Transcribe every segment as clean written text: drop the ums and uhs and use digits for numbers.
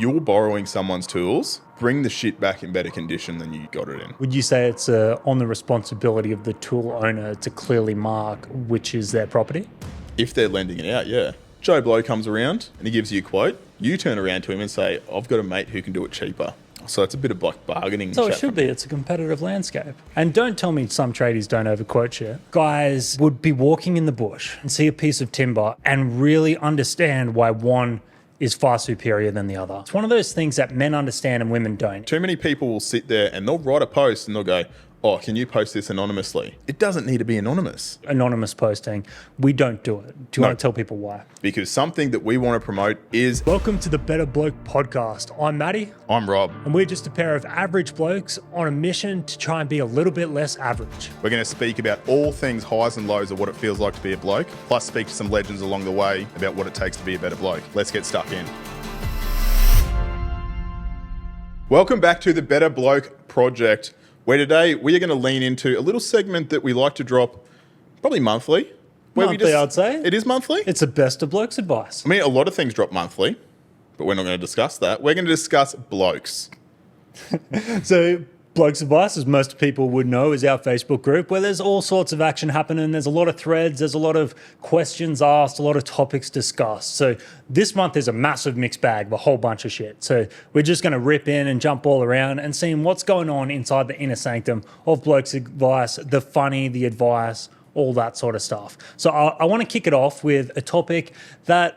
You're borrowing someone's tools, bring the shit back in better condition than you got it in. Would you say it's on the responsibility of the tool owner to clearly mark which is their property? If they're lending it out, yeah. Joe Bloke comes around and he gives you a quote. You turn around to him and say, I've got a mate who can do it cheaper. So it's a bit of like bargaining. So it should be. It's a competitive landscape. And don't tell me some tradies don't overquote shit. Guys would be walking in the bush and see a piece of timber and really understand why one is far superior than the other. It's one of those things that men understand and women don't. Too many people will sit there and they'll write a post and they'll go, oh, can you post this anonymously? It doesn't need to be anonymous. Anonymous posting, we don't do it. Do you want to tell people why? Because something that we want to promote is... Welcome to the Better Bloke podcast. I'm Matty. I'm Rob. And we're just a pair of average blokes on a mission to try and be a little bit less average. We're going to speak about all things highs and lows of what it feels like to be a bloke, plus speak to some legends along the way about what it takes to be a better bloke. Let's get stuck in. Welcome back to the Better Bloke project, where today we are going to lean into a little segment that we like to drop probably monthly. Monthly, I'd say. It is monthly? It's the best of Blokes Advice. I mean, a lot of things drop monthly, but we're not going to discuss that. We're going to discuss blokes. So Blokes Advice, as most people would know, is our Facebook group where there's all sorts of action happening. There's a lot of threads, there's a lot of questions asked, a lot of topics discussed. So this month is a massive mixed bag of a whole bunch of shit. So we're just going to rip in and jump all around and seeing what's going on inside the inner sanctum of Blokes Advice, the funny, the advice, all that sort of stuff. So I want to kick it off with a topic that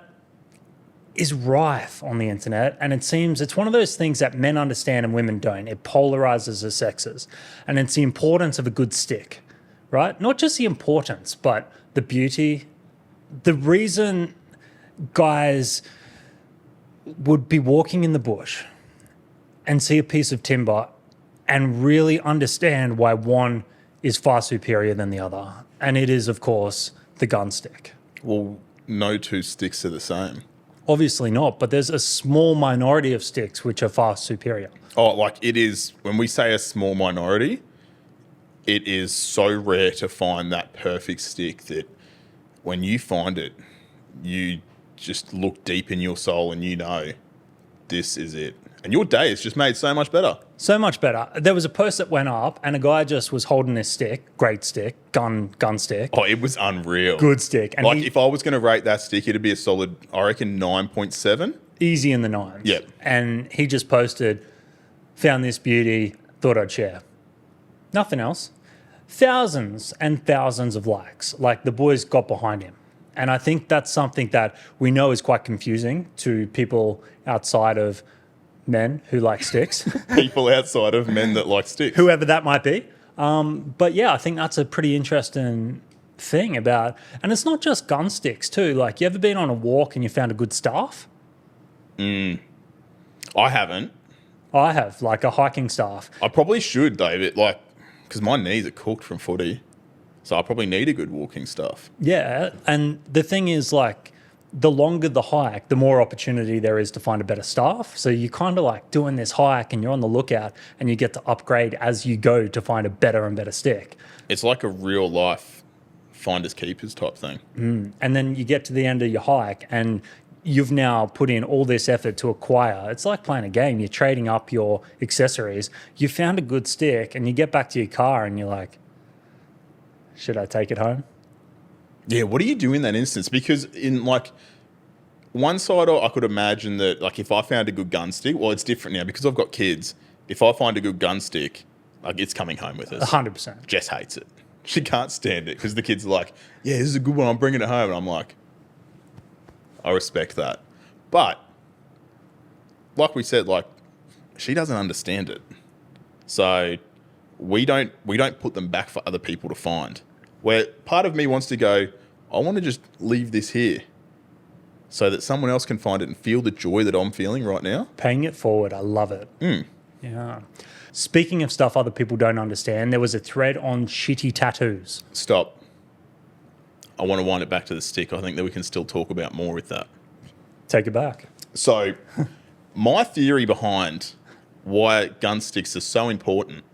is rife on the internet, and it seems it's one of those things that men understand and women don't. It polarizes the sexes, and it's the importance of a good stick, right? Not just the importance, but the beauty. The reason guys would be walking in the bush and see a piece of timber and really understand why one is far superior than the other, and it is, of course, the gun stick. Well, no two sticks are the same. Obviously not, but there's a small minority of sticks which are far superior. Oh, like it is, when we say a small minority, it is so rare to find that perfect stick that when you find it, you just look deep in your soul and you know this is it. And your day is just made so much better. So much better. There was a post that went up and a guy just was holding this stick, great stick, gun stick. Oh, it was unreal. Good stick. And like if I was going to rate that stick, it'd be a solid, I reckon, 9.7. Easy in the nines. Yep. And he just posted, found this beauty, thought I'd share. Nothing else. Thousands and thousands of likes. Like the boys got behind him. And I think that's something that we know is quite confusing to people outside of men who like sticks. People outside of men that like sticks. Whoever that might be. But yeah, I think that's a pretty interesting thing about, and it's not just gun sticks too. Like, you ever been on a walk and you found a good staff? I haven't. I have, like a hiking staff. I probably should, David, like, because my knees are cooked from footy. So I probably need a good walking staff. Yeah, and the thing is, like, the longer the hike, the more opportunity there is to find a better staff. So you're kind of like doing this hike and you're on the lookout and you get to upgrade as you go to find a better and better stick. It's like a real life finders keepers type thing. And then you get to the end of your hike and you've now put in all this effort to acquire. It's like playing a game. You're trading up your accessories. You found a good stick and you get back to your car and you're like, should I take it home? Yeah, what do you do in that instance? Because in like one side, I could imagine that like if I found a good gun stick, well, it's different now because I've got kids. If I find a good gun stick, like it's coming home with us. 100%. Jess hates it. She can't stand it because the kids are like, yeah, this is a good one. I'm bringing it home. And I'm like, I respect that. But like we said, like she doesn't understand it. So we don't put them back for other people to find. Where part of me wants to go, I want to just leave this here so that someone else can find it and feel the joy that I'm feeling right now. Paying it forward. I love it. Yeah. Speaking of stuff other people don't understand, there was a thread on shitty tattoos. Stop. I want to wind it back to the stick. I think that we can still talk about more with that. Take it back. So my theory behind why gun sticks are so important,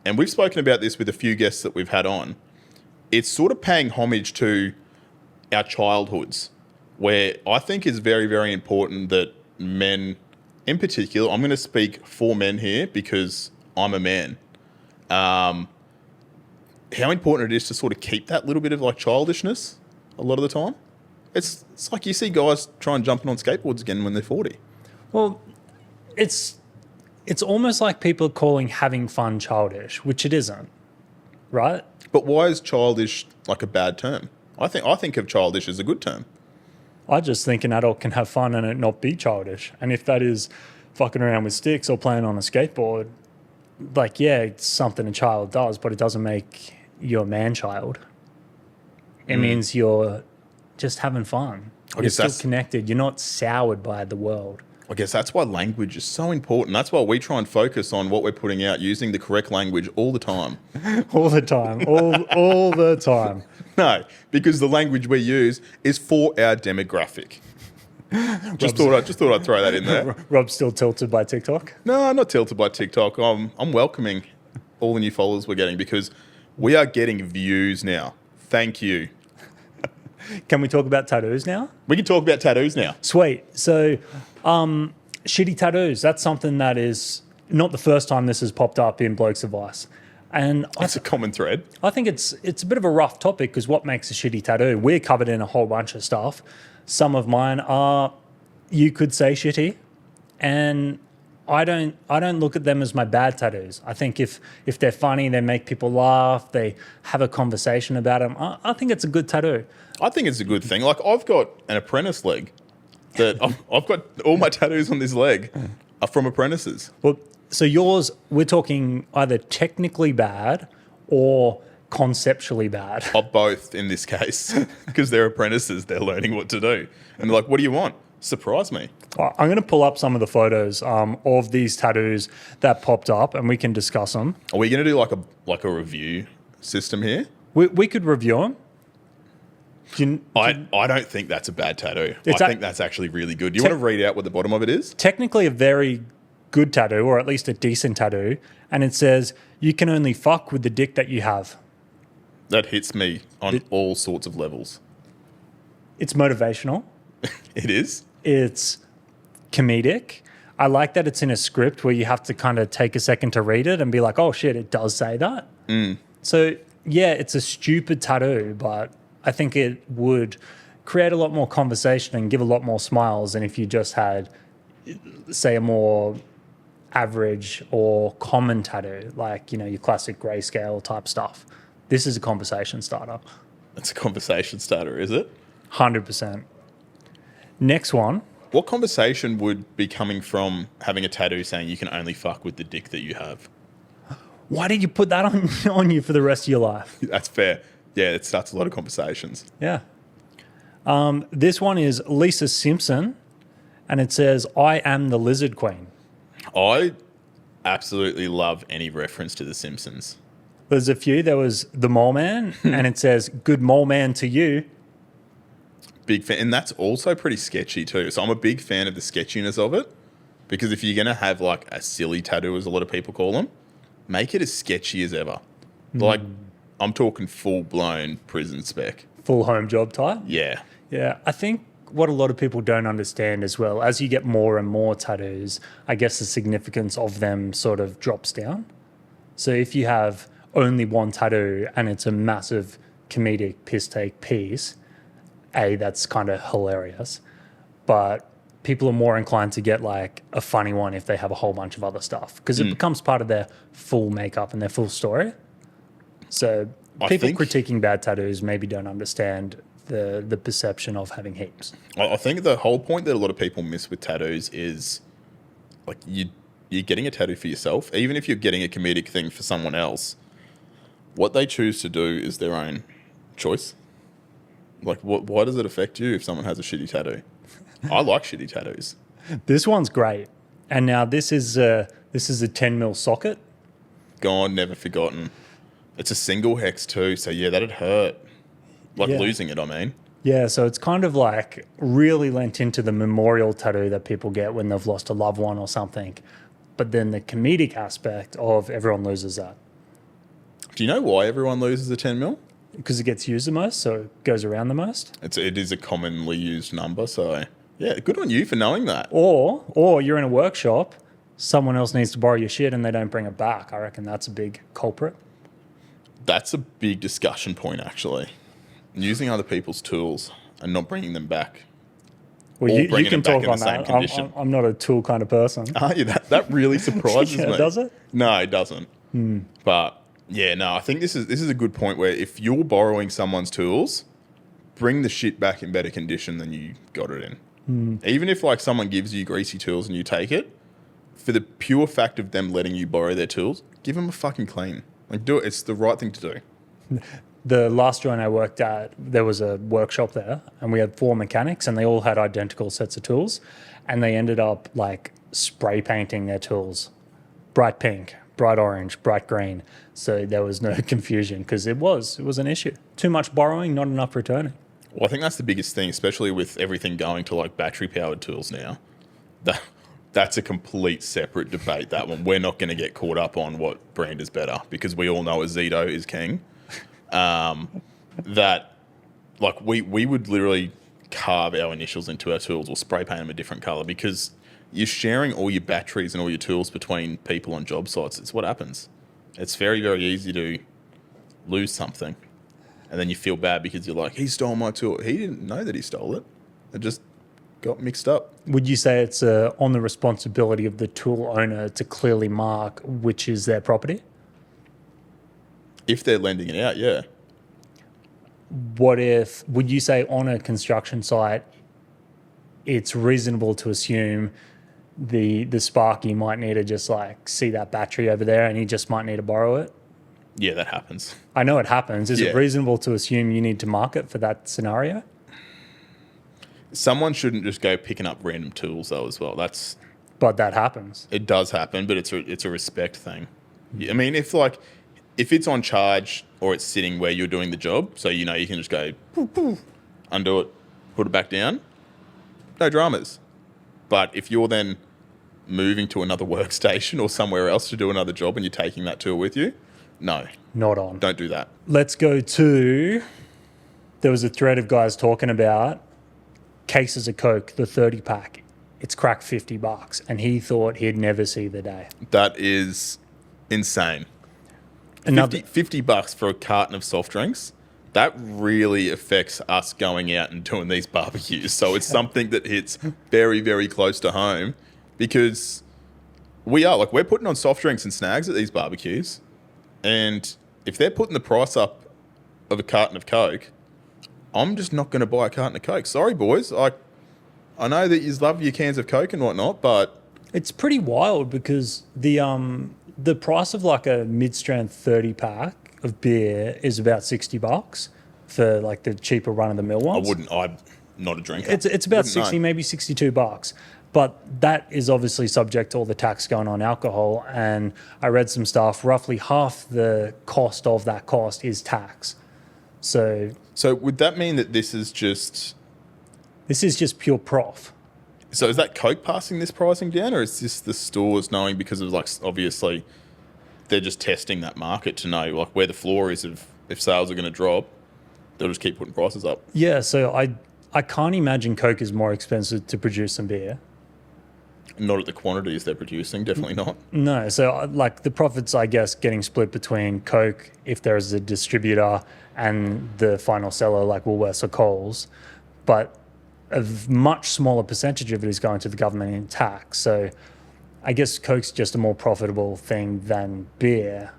and we've spoken about this with a few guests that we've had on, it's sort of paying homage to our childhoods, where I think it's very, very important that men in particular, I'm going to speak for men here because I'm a man. How important it is to sort of keep that little bit of like childishness a lot of the time. It's like you see guys try and jumping on skateboards again when they're 40. Well, it's almost like people are calling having fun childish, which it isn't, right? But why is childish like a bad term? I think of childish as a good term. I just think an adult can have fun and it not be childish. And if that is fucking around with sticks or playing on a skateboard, like, yeah, it's something a child does, but it doesn't make you a man-child. It means you're just having fun. You're still connected. You're not soured by the world. I guess that's why language is so important. That's why we try and focus on what we're putting out, using the correct language all the time. All the time. All the time. No, because the language we use is for our demographic. Just thought I'd throw that in there. Rob's still tilted by TikTok? No, I'm not tilted by TikTok. I'm welcoming all the new followers we're getting because we are getting views now. Thank you. Can we talk about tattoos now? We can talk about tattoos now. Sweet. So, shitty tattoos. That's something that is not the first time this has popped up in Blokes Advice. And That's a common thread. I think it's a bit of a rough topic because what makes a shitty tattoo? We're covered in a whole bunch of stuff. Some of mine are, you could say, shitty, and I don't look at them as my bad tattoos. I think if they're funny, they make people laugh, they have a conversation about them, I think it's a good tattoo. I think it's a good thing. Like, I've got an apprentice leg. I've got all my tattoos on this leg are from apprentices. Well, so yours, we're talking either technically bad or conceptually bad. Or both in this case, because they're apprentices. They're learning what to do. And they're like, what do you want? Surprise me. I'm going to pull up some of the photos of these tattoos that popped up, and we can discuss them. Are we going to do like a review system here? We could review them. I don't think that's a bad tattoo. I think that's actually really good. Do you want to read out what the bottom of it is? Technically a very good tattoo, or at least a decent tattoo, and it says, you can only fuck with the dick that you have. That hits me on all sorts of levels. It's motivational. It is. It's comedic. I like that it's in a script where you have to kind of take a second to read it and be like, oh shit, it does say that. So yeah, it's a stupid tattoo, but I think it would create a lot more conversation and give a lot more smiles than if you just had, say, a more average or common tattoo, like, you know, your classic grayscale type stuff. This is a conversation starter. It's a conversation starter, is it? 100%. Next one. What conversation would be coming from having a tattoo saying you can only fuck with the dick that you have? Why did you put that on you for the rest of your life? That's fair. Yeah, it starts a lot of conversations. Yeah. This one is Lisa Simpson, and it says, I am the Lizard Queen. I absolutely love any reference to The Simpsons. There's a few. There was The Mole Man, and it says, good mole man to you. Big fan. And that's also pretty sketchy too. So I'm a big fan of the sketchiness of it, because if you're going to have like a silly tattoo, as a lot of people call them, make it as sketchy as ever. Like, I'm talking full-blown prison spec. Full home job type? Yeah. Yeah. I think what a lot of people don't understand as well, as you get more and more tattoos, I guess the significance of them sort of drops down. So if you have only one tattoo and it's a massive comedic piss take piece, that's kind of hilarious. But people are more inclined to get like a funny one if they have a whole bunch of other stuff, because it becomes part of their full makeup and their full story. So people critiquing bad tattoos maybe don't understand the perception of having heaps. I think the whole point that a lot of people miss with tattoos is like you're getting a tattoo for yourself. Even if you're getting a comedic thing for someone else, what they choose to do is their own choice. Like, why does it affect you if someone has a shitty tattoo? I like shitty tattoos. This one's great. And now this is a 10 mil socket. Gone, never forgotten. It's a single hex too, so yeah, that'd hurt. Like losing it, I mean. Yeah, so it's kind of like really lent into the memorial tattoo that people get when they've lost a loved one or something. But then the comedic aspect of everyone loses that. Do you know why everyone loses a 10 mil? Because it gets used the most, so it goes around the most. It is a commonly used number, so Yeah, good on you for knowing that. Or you're in a workshop, someone else needs to borrow your shit and they don't bring it back. I reckon that's a big culprit. That's a big discussion point, actually. Using other people's tools and not bringing them back. Well, Or you bringing can them back talk in on the same that. condition. I'm not a tool kind of person. Are you? That really surprises Yeah, me. does it? No, it doesn't. But yeah, no, I think this is a good point where if you're borrowing someone's tools, bring the shit back in better condition than you got it in. Even if like someone gives you greasy tools and you take it, for the pure fact of them letting you borrow their tools, give them a fucking clean. Like do it. It's the right thing to do. The last joint I worked at, there was a workshop there and we had 4 mechanics and they all had identical sets of tools and they ended up like spray painting their tools bright pink, bright orange, bright green. So there was no confusion because it was an issue. Too much borrowing, not enough returning. Well, I think that's the biggest thing, especially with everything going to like battery powered tools now. That's a complete separate debate, that one. We're not going to get caught up on what brand is better because we all know a Zito is king. That like we would literally carve our initials into our tools or spray paint them a different color because you're sharing all your batteries and all your tools between people on job sites. It's what happens. It's very, very easy to lose something and then you feel bad because you're like, he stole my tool. He didn't know that he stole it. It just got mixed up. Would you say it's on the responsibility of the tool owner to clearly mark which is their property? If they're lending it out, yeah. Would you say on a construction site, it's reasonable to assume the Sparky might need to just like see that battery over there and he just might need to borrow it? Yeah, that happens. I know it happens. Is Yeah. it reasonable to assume you need to mark it for that scenario? Someone shouldn't just go picking up random tools though as well. But that happens. It does happen, but it's a respect thing. I mean, if it's on charge or it's sitting where you're doing the job, so you know you can just go poof, poof, undo it, put it back down, no dramas. But if you're then moving to another workstation or somewhere else to do another job and you're taking that tool with you, no, Not on. don't do that. Let's go to, there was a thread of guys talking about cases of Coke, the 30 pack. It's cracked $50 and he thought he'd never see the day. That is insane. $50 for a carton of soft drinks, that really affects us going out and doing these barbecues. So it's something that hits very, very close to home because we're putting on soft drinks and snags at these barbecues. And if they're putting the price up of a carton of Coke, I'm just not going to buy a carton of Coke. Sorry, boys. I know that you love your cans of Coke and whatnot, but It's pretty wild because the price of like a mid-strength 30 pack of beer is about $60 for like the cheaper run-of-the-mill ones. I'm not a drinker. It's about Wouldn't 60, know. maybe $62. But that is obviously subject to all the tax going on alcohol. And I read some stuff, roughly half the cost of that cost is tax. So So would that mean that this is just... this is just pure prof. So is that Coke passing this pricing down, or is this the stores knowing because of like obviously they're just testing that market to know like where the floor is if sales are going to drop, they'll just keep putting prices up. Yeah, so I can't imagine Coke is more expensive to produce than beer. Not at the quantities they're producing, definitely not. No, so like the profits, I guess, getting split between Coke, if there's a distributor, and the final seller like Woolworths or Coles, but a much smaller percentage of it is going to the government in tax. So I guess Coke's just a more profitable thing than beer,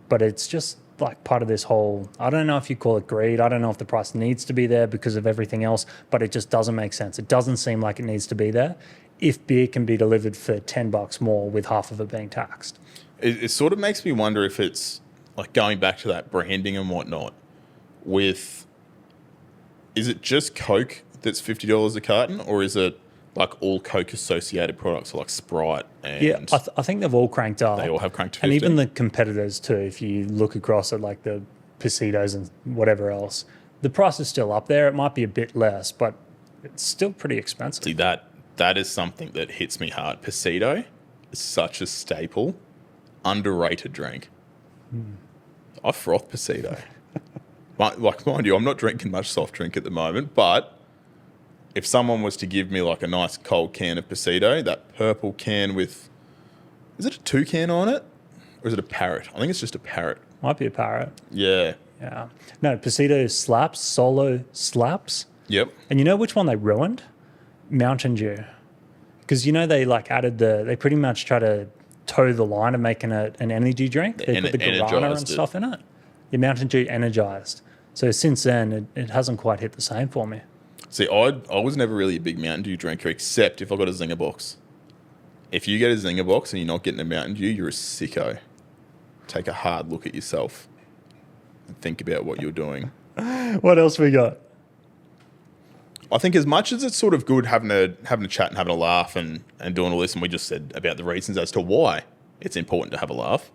but it's just like part of this whole, I don't know if you call it greed. I don't know if the price needs to be there because of everything else, but it just doesn't make sense. It doesn't seem like it needs to be there if beer can be delivered for $10 more with half of it being taxed. It sort of makes me wonder if it's like going back to that branding and whatnot with, is it just Coke that's $50 a carton, or is it like all Coke associated products like Sprite and Yeah, I think they've all cranked up. they all have cranked to 50? And even the competitors too, if you look across at like the Pasitos and whatever else, the price is still up there. It might be a bit less, but it's still pretty expensive. See, that is something that hits me hard. Pasito is such a staple, underrated drink. I froth Pasito. Mind you, I'm not drinking much soft drink at the moment, but if someone was to give me like a nice cold can of Pasito, that purple can with, is it a toucan on it? Or is it a parrot? I think it's just a parrot. Might be a parrot. Yeah. Yeah. No, Pasito slaps, Solo slaps. Yep. And you know which one they ruined? Mountain Dew. Because they like they pretty much try to toe the line of making an energy drink. They put the guarana and stuff in it. Your Mountain Dew energized. So since then, it hasn't quite hit the same for me. See, I was never really a big Mountain Dew drinker, except if I got a Zinger box. If you get a Zinger box and you're not getting a Mountain Dew, you're a sicko. Take a hard look at yourself and think about what you're doing. What else we got? I think as much as it's sort of good having a chat and having a laugh and doing all this, and we just said about the reasons as to why it's important to have a laugh,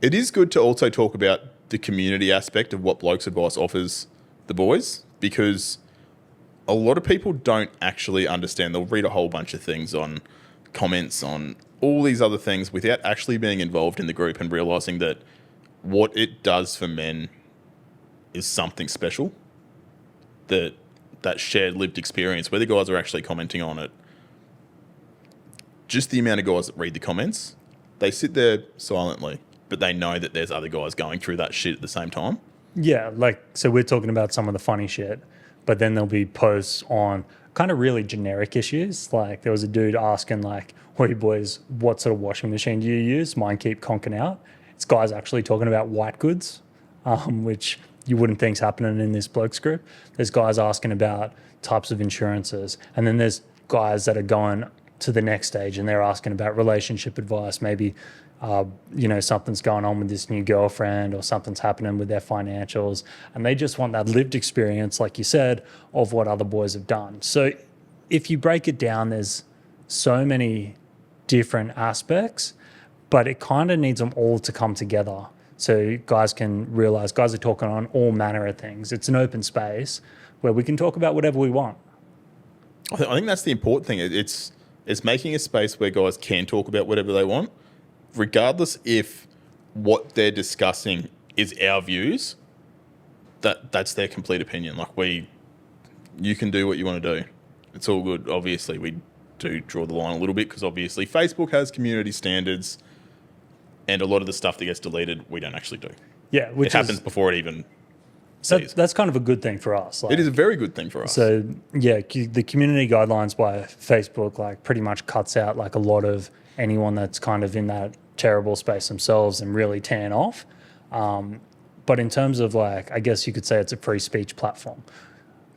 it is good to also talk about the community aspect of what Blokes Advice offers the boys, because a lot of people don't actually understand. They'll read a whole bunch of things on comments on all these other things without actually being involved in the group and realising that what it does for men is something special, that shared lived experience where the guys are actually commenting on it. Just the amount of guys that read the comments, they sit there silently, but they know that there's other guys going through that shit at the same time. Yeah, so we're talking about some of the funny shit, but then there'll be posts on kind of really generic issues. Like there was a dude asking like, "Hey boys, what sort of washing machine do you use? Mine keep conking out." It's guys actually talking about white goods, which you wouldn't think's happening in this blokes group. There's guys asking about types of insurances, and then there's guys that are going to the next stage and they're asking about relationship advice. Maybe something's going on with this new girlfriend or something's happening with their financials, and they just want that lived experience, like you said, of what other boys have done. So if you break it down, there's so many different aspects, but it kind of needs them all to come together so guys can realize guys are talking on all manner of things. It's an open space where we can talk about whatever we want. I think that's the important thing. It's making a space where guys can talk about whatever they want, regardless if what they're discussing is our views. That's their complete opinion. Like you can do what you want to do. It's all good. Obviously, we do draw the line a little bit because obviously Facebook has community standards, and a lot of the stuff that gets deleted, we don't actually do. Yeah, which happens before it even sees. That's kind of a good thing for us. It is a very good thing for us. So yeah, the community guidelines by Facebook like pretty much cuts out like a lot of anyone that's kind of in that terrible space themselves and really tan off. But in terms of like, I guess you could say it's a free speech platform.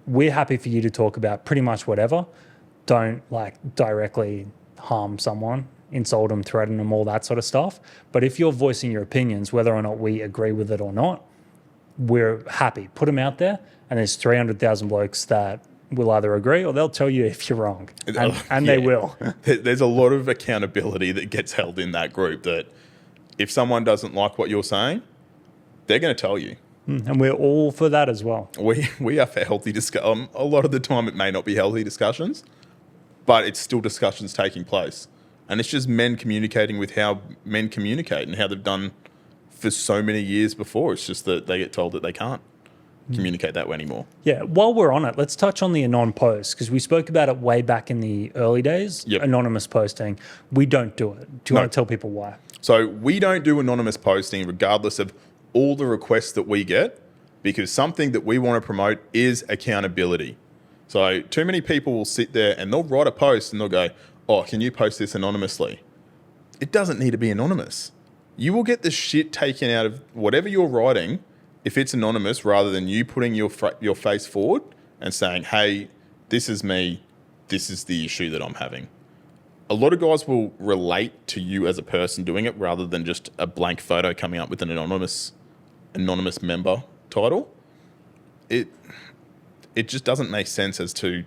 We're happy for you to talk about pretty much whatever. Don't like directly harm someone, insult them, threaten them, all that sort of stuff. But if you're voicing your opinions, whether or not we agree with it or not, we're happy. Put them out there, and there's 300,000 blokes that will either agree or they'll tell you if you're wrong, and they will. There's a lot of accountability that gets held in that group, that if someone doesn't like what you're saying, they're going to tell you. And we're all for that as well. We are for healthy discussion. A lot of the time it may not be healthy discussions, but it's still discussions taking place. And it's just men communicating with how men communicate and how they've done for so many years before. It's just that they get told that they can't communicate that way anymore. Yeah, while we're on it, let's touch on the anon post, because we spoke about it way back in the early days, anonymous posting. We don't do it. Do you want to tell people why? So we don't do anonymous posting regardless of all the requests that we get, because something that we want to promote is accountability. So too many people will sit there and they'll write a post and they'll go, "Oh, can you post this anonymously?" It doesn't need to be anonymous. You will get the shit taken out of whatever you're writing if it's anonymous, rather than you putting your face forward and saying, "Hey, this is me. This is the issue that I'm having." A lot of guys will relate to you as a person doing it rather than just a blank photo coming up with an anonymous member title. It just doesn't make sense as to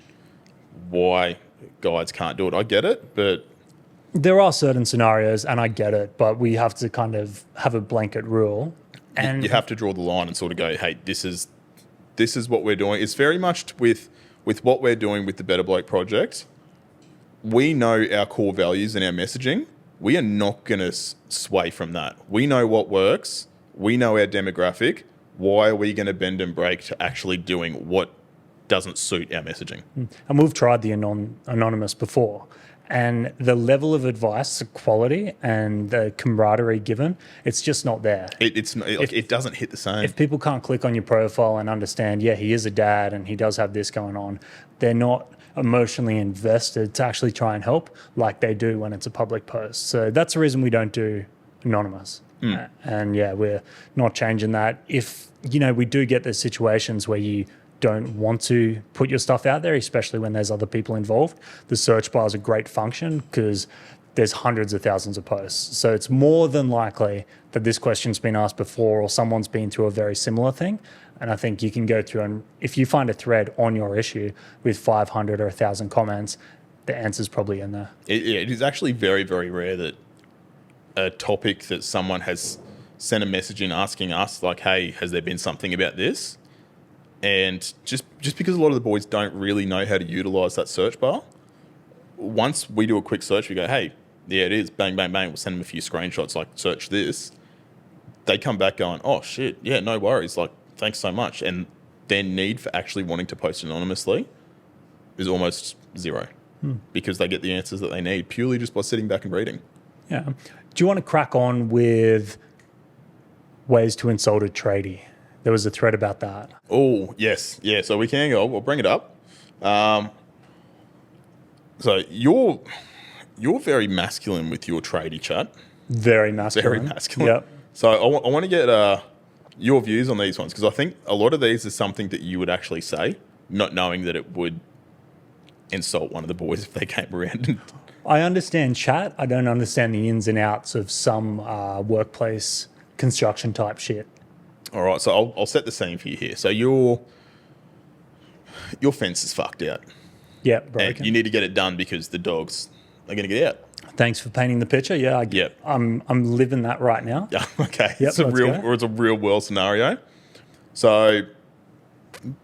why guys can't do it. I get it, but there are certain scenarios, and I get it, but we have to kind of have a blanket rule. And you have to draw the line and sort of go, "Hey, this is what we're doing." It's very much with what we're doing with the Better Bloke project. We know our core values and our messaging. We are not going to sway from that. We know what works. We know our demographic. Why are we going to bend and break to actually doing what doesn't suit our messaging. And we've tried the anonymous before. And the level of advice, the quality, and the camaraderie given, it's just not there. It doesn't hit the same. If people can't click on your profile and understand, yeah, he is a dad and he does have this going on, they're not emotionally invested to actually try and help like they do when it's a public post. So that's the reason we don't do anonymous. And yeah, we're not changing that. If, we do get those situations where you don't want to put your stuff out there, especially when there's other people involved, the search bar is a great function because there's hundreds of thousands of posts. So it's more than likely that this question's been asked before or someone's been through a very similar thing. And I think you can go through and if you find a thread on your issue with 500 or 1,000 comments, the answer's probably in there. It is actually very, very rare that a topic that someone has sent a message in asking us, like, hey, has there been something about this? And just because a lot of the boys don't really know how to utilise that search bar, once we do a quick search, we go, hey, yeah, it is, bang, bang, bang, we'll send them a few screenshots, like, search this. They come back going, oh, shit, yeah, no worries, like, thanks so much. And their need for actually wanting to post anonymously is almost zero because they get the answers that they need purely just by sitting back and reading. Yeah. Do you want to crack on with ways to insult a tradie? There was a thread about that. Oh, yes. Yeah, so we can go. We'll bring it up. So you're very masculine with your tradie chat. Very masculine. Very masculine. Yep. So I want to get your views on these ones because I think a lot of these is something that you would actually say, not knowing that it would insult one of the boys if they came around. I understand chat. I don't understand the ins and outs of some workplace construction type shit. All right, so I'll set the scene for you here. So your fence is fucked out. Yeah, broken. And you need to get it done because the dogs are going to get out. Thanks for painting the picture. Yeah, I'm living that right now. Yeah, okay. Yep, it's a real world scenario. So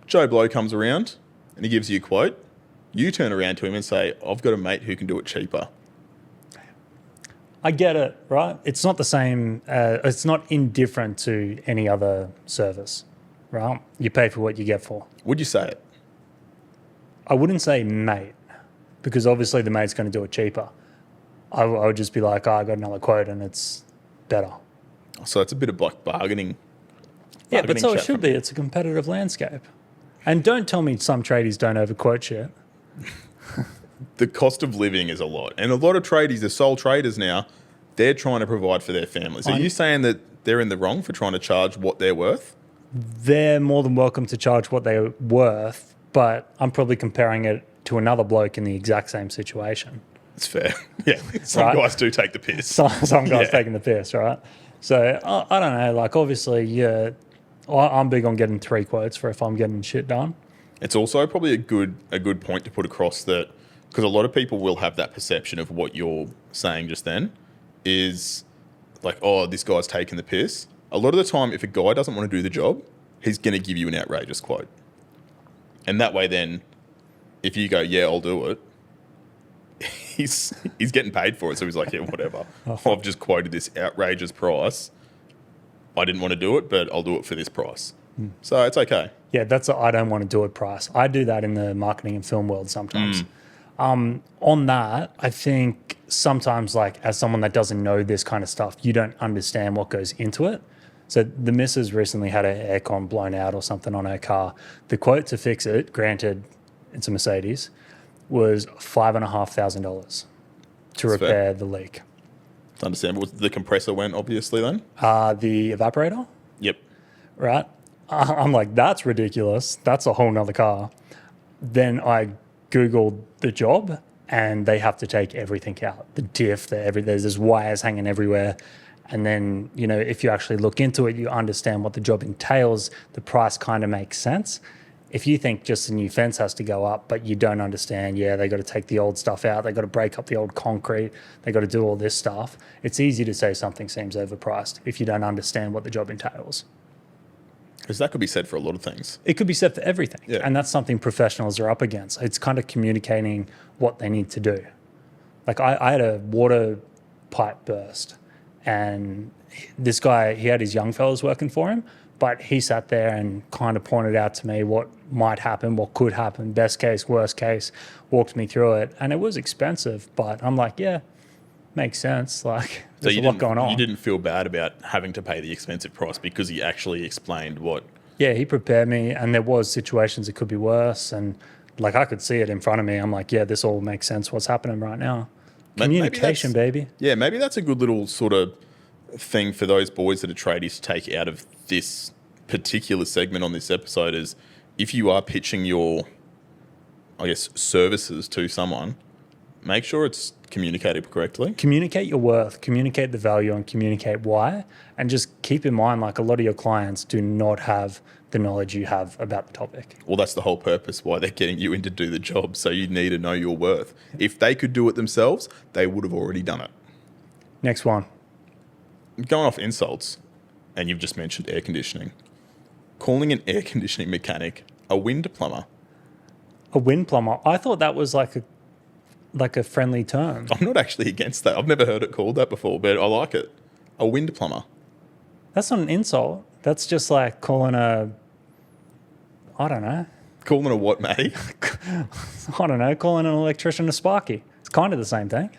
Joe Blow comes around and he gives you a quote. You turn around to him and say, I've got a mate who can do it cheaper. I get it, right? It's not the same. It's not indifferent to any other service, right? You pay for what you get for. Would you say it? I wouldn't say mate, because obviously the mate's going to do it cheaper. I would just be like, I got another quote and it's better. So it's a bit of like bargaining. Yeah, but so it should be. It's a competitive landscape. And don't tell me some tradies don't overquote shit. The cost of living is a lot. And a lot of tradies, the sole traders now, they're trying to provide for their families. Are you saying that they're in the wrong for trying to charge what they're worth? They're more than welcome to charge what they're worth, but I'm probably comparing it to another bloke in the exact same situation. It's fair. Yeah. Some guys do take the piss. Some guys taking the piss, right? So I don't know. Like, obviously, yeah, I'm big on getting 3 quotes for if I'm getting shit done. It's also probably a good point to put across that, because a lot of people will have that perception of what you're saying just then is like, oh, this guy's taking the piss. A lot of the time, if a guy doesn't want to do the job, he's going to give you an outrageous quote. And that way then, if you go, yeah, I'll do it, he's getting paid for it. So he's like, yeah, whatever. I've just quoted this outrageous price. I didn't want to do it, but I'll do it for this price. So it's okay. Yeah, that's I don't want to do it price. I do that in the marketing and film world sometimes. On that, I think sometimes, like, as someone that doesn't know this kind of stuff, you don't understand what goes into it. So the missus recently had her aircon blown out or something on her car. The quote to fix it, granted it's a Mercedes, was $5,500 to repair the leak. It's understandable. The compressor went, obviously, then? The evaporator? Yep. Right? I'm like, that's ridiculous. That's a whole nother car. Then I Googled the job and they have to take everything out. The diff, there's wires hanging everywhere. And then, if you actually look into it, you understand what the job entails. The price kind of makes sense. If you think just the new fence has to go up, but you don't understand, they got to take the old stuff out. They got to break up the old concrete. They got to do all this stuff. It's easy to say something seems overpriced if you don't understand what the job entails. Because that could be said for a lot of things. It could be said for everything. Yeah. And that's something professionals are up against. It's kind of communicating what they need to do. Like I had a water pipe burst and this guy, he had his young fellas working for him, But he sat there and kind of pointed out to me what might happen, what could happen, best case, worst case, walked me through it. And it was expensive, but I'm like, yeah, makes sense. Like, there's a lot going on. You didn't feel bad about having to pay the expensive price because he actually explained what... Yeah, he prepared me, and there was situations that could be worse. And, like, I could see it in front of me. I'm like, yeah, this all makes sense, what's happening right now. Communication, baby. Yeah, maybe that's a good little sort of thing for those boys that are tradies to take out of this particular segment on this episode is if you are pitching your, I guess, services to someone, make sure it's communicated correctly. Communicate your worth, communicate the value, and communicate why. And just keep in mind, like, a lot of your clients do not have the knowledge you have about the topic. Well, that's the whole purpose why they're getting you in to do the job. So you need to know your worth. If they could do it themselves, they would have already done it. Next one. Going off insults, and you've just mentioned air conditioning. Calling an air conditioning mechanic a wind plumber. A wind plumber. I thought that was like a friendly term. I'm not actually against that. I've never heard it called that before, but I like it. A wind plumber. That's not an insult. That's just like calling I don't know. Calling a what, Matty? I don't know. Calling an electrician a sparky. It's kind of the same thing.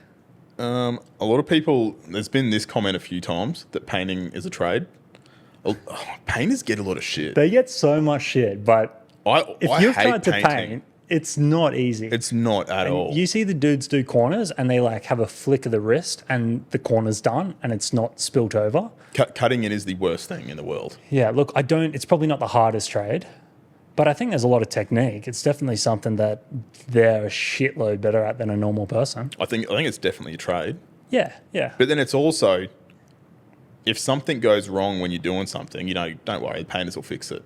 A lot of people, there's been this comment a few times that painting is a trade. Painters get a lot of shit. They get so much shit, but if you've tried to paint, it's not easy. It's not at all. You see the dudes do corners and they like have a flick of the wrist and the corner's done and it's not spilt over. Cutting it is the worst thing in the world. Yeah, look, it's probably not the hardest trade, but I think there's a lot of technique. It's definitely something that they're a shitload better at than a normal person. I think it's definitely a trade. Yeah, yeah. But then it's also, if something goes wrong when you're doing something, don't worry, the painters will fix it.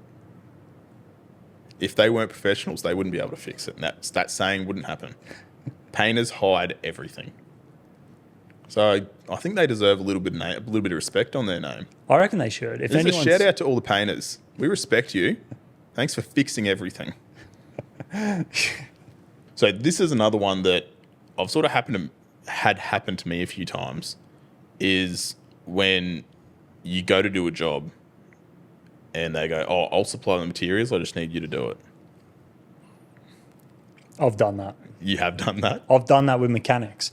If they weren't professionals, they wouldn't be able to fix it. And that saying wouldn't happen. Painters hide everything. So I think they deserve a little bit of respect on their name. I reckon they should. If There's a shout out to all the painters. We respect you. Thanks for fixing everything. So this is another one that I've sort of had happened to me a few times, is when you go to do a job and they go, oh, I'll supply the materials, I just need you to do it. I've done that. You have done that? I've done that with mechanics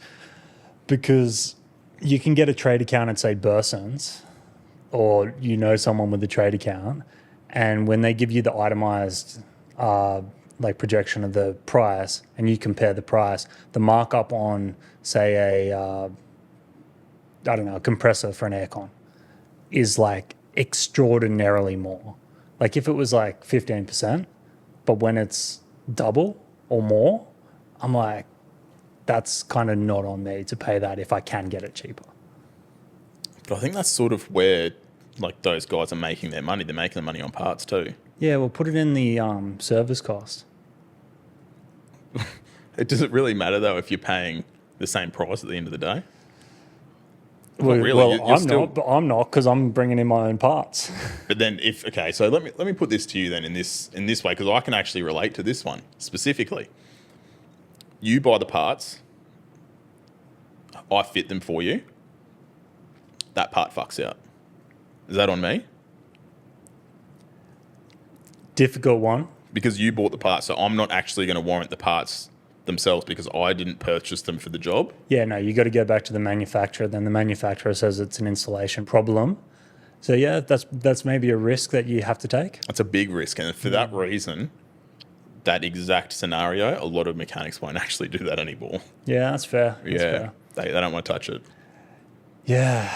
because you can get a trade account at, say, Burson's, or someone with a trade account, and when they give you the itemized projection of the price and you compare the price, the markup on, say, a compressor for an aircon is like extraordinarily more. Like if it was like 15%, but when it's double or more, I'm like, that's kind of not on me to pay that if I can get it cheaper. But I think that's sort of where like those guys are making their money. They're making the money on parts too. Yeah, well, put it in the service cost. Does it really matter though if you're paying the same price at the end of the day? Well, really. I'm not because I'm bringing in my own parts. But then so let me put this to you then in this way, because I can actually relate to this one specifically. You buy the parts, I fit them for you. That part fucks out. Is that on me? Difficult one. Because you bought the parts, so I'm not actually going to warrant the parts themselves because I didn't purchase them for the job. Yeah, no, you got to go back to the manufacturer. Then the manufacturer says it's an installation problem. So yeah, that's maybe a risk that you have to take. That's a big risk, and for that reason, that exact scenario, a lot of mechanics won't actually do that anymore. Yeah, that's fair. That's fair. They don't want to touch it. Yeah,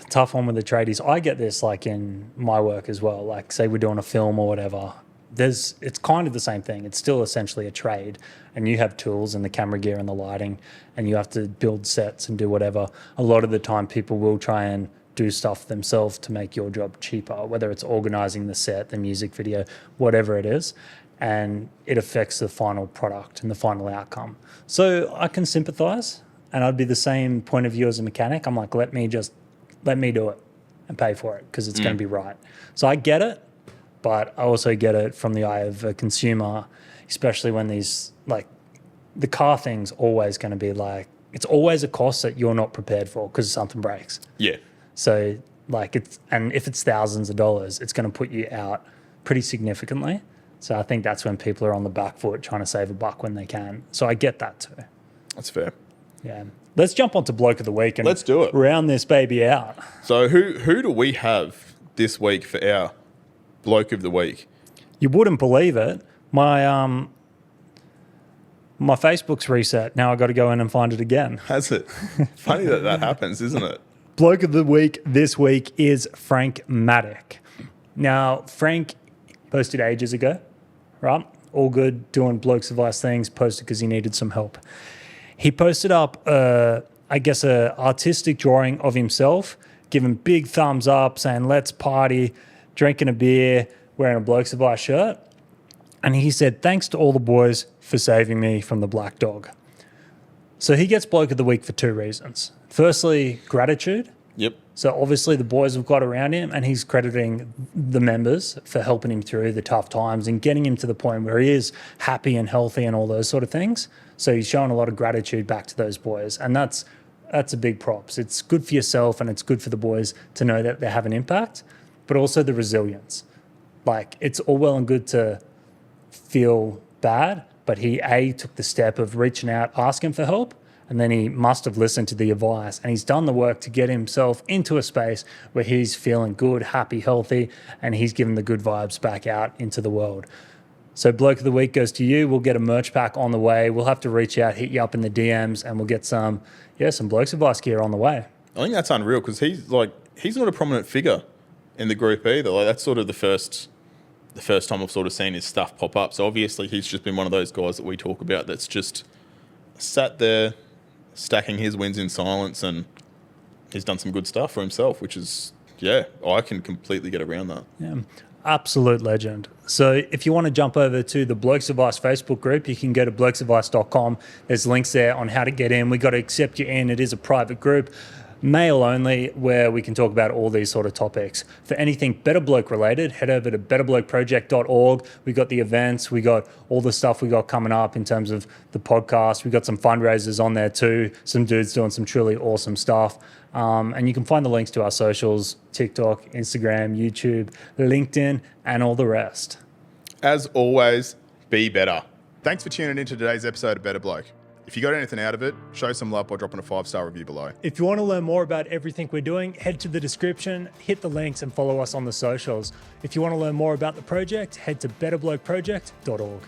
tough one with the tradies. I get this like in my work as well. Like say we're doing a film or whatever. It's kind of the same thing. It's still essentially a trade, and you have tools and the camera gear and the lighting, and you have to build sets and do whatever. A lot of the time people will try and do stuff themselves to make your job cheaper, whether it's organizing the set, the music video, whatever it is, and it affects the final product and the final outcome. So I can sympathize, and I'd be the same point of view as a mechanic. I'm like, let me do it and pay for it because it's going to be right. So I get it. But I also get it from the eye of a consumer, especially when these, like, the car thing's always going to be like, it's always a cost that you're not prepared for because something breaks. Yeah. So And if it's thousands of dollars, it's going to put you out pretty significantly. So I think that's when people are on the back foot trying to save a buck when they can. So I get that too. That's fair. Yeah. Let's jump onto Bloke of the Week and let's do it. Round this baby out. So who do we have this week for our Bloke of the Week? You wouldn't believe it. My Facebook's reset. Now I got to go in and find it again. Has it? Funny that happens, isn't it? Bloke of the Week this week is Frank Maddock. Now, Frank posted ages ago, right? All good, doing Blokes Advice things, posted because he needed some help. He posted up, a artistic drawing of himself, giving big thumbs up, saying, let's party, drinking a beer, wearing a Blokes Advice shirt. And he said, thanks to all the boys for saving me from the black dog. So he gets Bloke of the Week for two reasons. Firstly, gratitude. Yep. So obviously the boys have got around him and he's crediting the members for helping him through the tough times and getting him to the point where he is happy and healthy and all those sort of things. So he's showing a lot of gratitude back to those boys. And that's a big props. It's good for yourself and it's good for the boys to know that they have an impact, but also the resilience. Like, it's all well and good to feel bad, but he took the step of reaching out, asking for help, and then he must have listened to the advice and he's done the work to get himself into a space where he's feeling good, happy, healthy, and he's given the good vibes back out into the world. So Bloke of the Week goes to you. We'll get a merch pack on the way. We'll have to reach out, hit you up in the DMs, and we'll get some Blokes Advice gear on the way. I think that's unreal because he's not a prominent figure in the group either. Like, that's sort of the first time I've sort of seen his stuff pop up. So obviously he's just been one of those guys that we talk about that's just sat there stacking his wins in silence, and he's done some good stuff for himself, which is, I can completely get around that. Yeah, absolute legend. So if you want to jump over to the Blokes Advice Facebook group, you can go to blokesadvice.com. There's links there on how to get in. We got to accept you in. It is a private group, male only, where we can talk about all these sort of topics. For anything Better Bloke related, head over to betterblokeproject.org. We got the events, we got all the stuff we got coming up in terms of the podcast. We got some fundraisers on there too. Some dudes doing some truly awesome stuff. And you can find the links to our socials: TikTok, Instagram, YouTube, LinkedIn, and all the rest. As always, be better. Thanks for tuning in to today's episode of Better Bloke. If you got anything out of it, show some love by dropping a 5-star review below. If you want to learn more about everything we're doing, head to the description, hit the links, and follow us on the socials. If you want to learn more about the project, head to betterblokeproject.org.